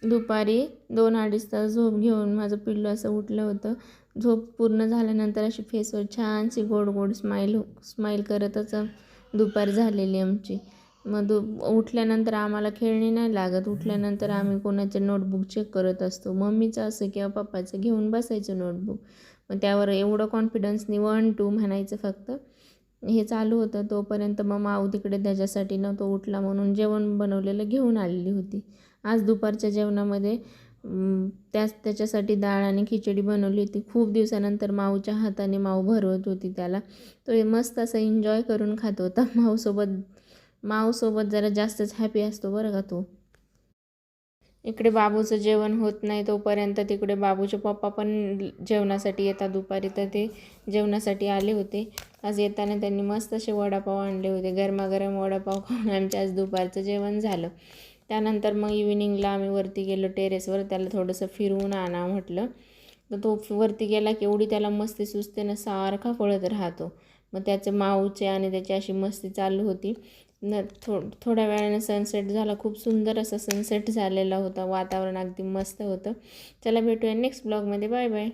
दुपारी 2-2.5 तास झोप घेऊन माझं पिल्लू असं उठलं होतं. झोप पूर्ण झाल्यानंतर अशी फेसवर छानशी गोड गोड स्माईल करतच दुपार झालेली आमची. मग उठल्यानंतर आम्हाला खेळणी नाही लागत. उठल्यानंतर आम्ही कोणाचे नोटबुक चेक करत असतो. मम्मीचं असं किंवा पप्पाचं घेऊन बसायचं नोटबुक. मग त्यावर एवढं कॉन्फिडन्सनी 1-2 म्हणायचं फक्त. हे चालू होतं तोपर्यंत मग माऊ तिकडे त्याच्यासाठी तो उठला म्हणून जेवण बनवलेलं घेऊन आलेली होती. आज दुपारच्या जेवणामध्ये त्याच्यासाठी डाळ आणि खिचडी बनवली होती. खूप दिवसानंतर माऊच्या हाताने माऊ भरवत होती त्याला. तो मस्त असं एन्जॉय करून खात होता. माऊसोबत जरा जास्तच हॅपी असतो बरं का तो. इकडे बाबूचं जेवण होत नाही तोपर्यंत तिकडे बाबूचे पप्पा पण जेवणासाठी येतात दुपारी. तर ते जेवणासाठी आले होते. आज येताना त्यांनी मस्त असे वडापाव आणले होते. गरमागरम वडापाव खाऊन आमच्या आज दुपारचं जेवण झालं. त्यानंतर मग इव्हिनिंगला आम्ही वरती गेलो टेरेसवर. त्याला थोडंसं फिरवून आणा म्हटलं. तर तो वरती गेला की एवढी त्याला मस्ती सुचते सारखा पळत राहतो. मग त्याचे माऊचे आणि त्याची अशी मस्ती चालू होती. थोड्या वेळाने सनसेट झाला. खूप सुंदर असा सनसेट झालेला होता. वातावरण अगदी मस्त होतं. चला भेटूया नेक्स्ट ब्लॉगमध्ये. Bye bye.